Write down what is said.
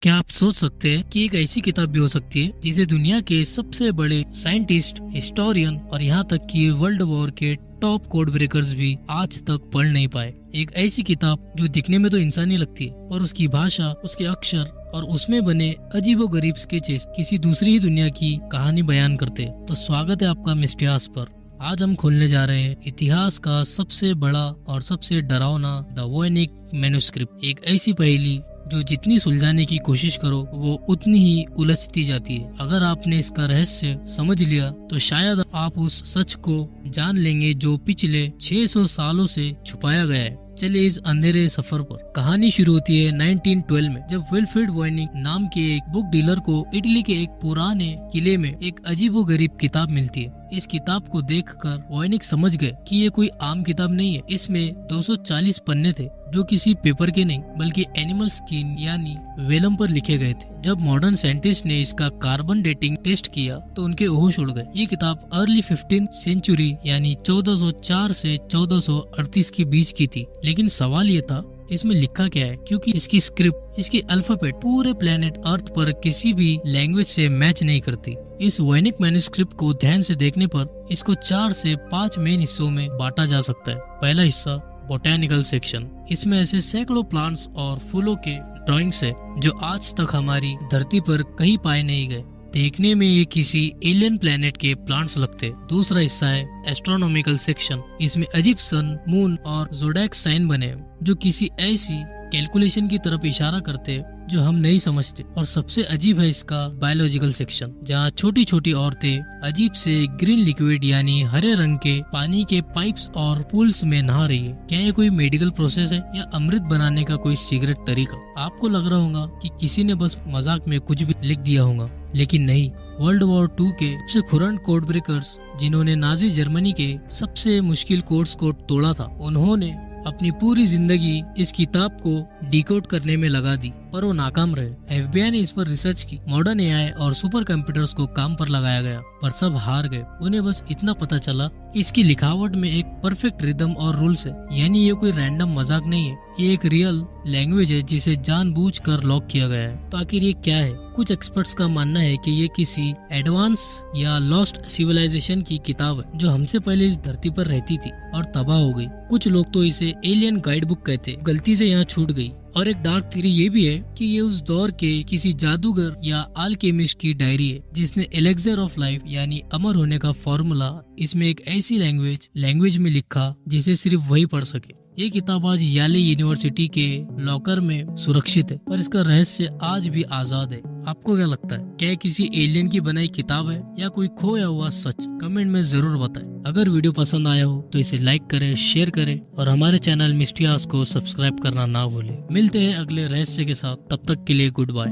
क्या आप सोच सकते हैं कि एक ऐसी किताब भी हो सकती है जिसे दुनिया के सबसे बड़े साइंटिस्ट, हिस्टोरियन और यहाँ तक कि वर्ल्ड वॉर के टॉप कोड ब्रेकर्स भी आज तक पढ़ नहीं पाए। एक ऐसी किताब जो दिखने में तो इंसानी लगती है पर उसकी भाषा, उसके अक्षर और उसमें बने अजीबोगरीब स्केचेस किसी दूसरी ही दुनिया की कहानी बयान करते हैं। तो स्वागत है आपका मिस्टियास पर। आज हम खोलने जा रहे हैं इतिहास का सबसे बड़ा और सबसे डरावना द वोएनिक मैन्युस्क्रिप्ट। एक ऐसी पहेली जो जितनी सुलझाने की कोशिश करो वो उतनी ही उलझती जाती है। अगर आपने इसका रहस्य समझ लिया तो शायद आप उस सच को जान लेंगे जो पिछले 600 सालों से छुपाया गया है। चलिए इस अंधेरे सफर पर। कहानी शुरू होती है 1912 में, जब विल्फ्रेड वोएनिक नाम के एक बुक डीलर को इटली के एक पुराने किले में एक अजीबोगरीब किताब मिलती है। इस किताब को देखकर वोएनिक समझ गए कि ये कोई आम किताब नहीं है। इसमें 240 पन्ने थे जो किसी पेपर के नहीं बल्कि एनिमल स्किन यानी वेलम पर लिखे गए थे। जब मॉडर्न साइंटिस्ट ने इसका कार्बन डेटिंग टेस्ट किया तो उनके होश उड़ गए। ये किताब अर्ली 15th सेंचुरी यानी 1404 से 1438 के बीच की थी। लेकिन सवाल ये था इसमें लिखा क्या है, क्योंकि इसकी स्क्रिप्ट, इसकी अल्फाबेट पूरे प्लेनेट अर्थ पर किसी भी लैंग्वेज से मैच नहीं करती। इस वोएनिक मैन्युस्क्रिप्ट को ध्यान से देखने पर इसको 4 से 5 मेन हिस्सों में बांटा जा सकता है। पहला हिस्सा बोटेनिकल सेक्शन। इसमें ऐसे सैकड़ों प्लांट्स और फूलों के ड्राइंग्स है जो आज तक हमारी धरती पर कहीं पाए नहीं गए। देखने में ये किसी एलियन प्लेनेट के प्लांट्स लगते। दूसरा हिस्सा है एस्ट्रोनॉमिकल सेक्शन। इसमें अजीब सन, मून और ज़ोडिएक साइन बने जो किसी ऐसी कैलकुलेशन की तरफ इशारा करते जो हम नहीं समझते। और सबसे अजीब है इसका बायोलॉजिकल सेक्शन, जहाँ छोटी छोटी औरतें अजीब से ग्रीन लिक्विड यानी हरे रंग के पानी के पाइप्स और पूल्स में नहा रही है। क्या ये कोई मेडिकल प्रोसेस है या अमृत बनाने का कोई सीक्रेट तरीका? आपको लग रहा होगा कि किसी ने बस मजाक में कुछ भी लिख दिया होगा, लेकिन नहीं। वर्ल्ड वॉर 2 के सबसे खुरंड कोड ब्रेकर्स, जिन्होंने नाजी जर्मनी के सबसे मुश्किल कोड्स को तोड़ा था, उन्होंने अपनी पूरी जिंदगी इस किताब को डिकोड करने में लगा दी, पर वो नाकाम रहे। एफबीआई ने इस पर रिसर्च की, मॉडर्न एआई और सुपर कंप्यूटर्स को काम पर लगाया गया, पर सब हार गए। उन्हें बस इतना पता चला कि इसकी लिखावट में एक परफेक्ट रिदम और रूल्स है, यानी ये कोई रैंडम मजाक नहीं है। ये एक रियल लैंग्वेज है जिसे जानबूझकर लॉक किया गया है। तो आखिर ये क्या है? कुछ एक्सपर्ट्स का मानना है कि ये किसी एडवांस या लॉस्ट सिविलाइजेशन की किताब है जो हमसे पहले इस धरती पर रहती थी और तबाह हो गई। कुछ लोग तो इसे एलियन गाइड बुक कहते, गलती से यहाँ छूट गई। और एक डार्क थ्योरी ये भी है कि ये उस दौर के किसी जादूगर या अल्केमिस्ट की डायरी है जिसने एलेक्सर ऑफ लाइफ यानी अमर होने का फॉर्मूला इसमें एक ऐसी लैंग्वेज में लिखा जिसे सिर्फ वही पढ़ सके। ये किताब आज याले यूनिवर्सिटी के लॉकर में सुरक्षित है, पर इसका रहस्य आज भी आजाद है। आपको क्या लगता है? क्या किसी एलियन की बनाई किताब है या कोई खोया हुआ सच? कमेंट में जरूर बताएं। अगर वीडियो पसंद आया हो तो इसे लाइक करें, शेयर करें और हमारे चैनल मिस्टियास को सब्सक्राइब करना ना भूलें। मिलते हैं अगले रहस्य के साथ, तब तक के लिए गुड बाय।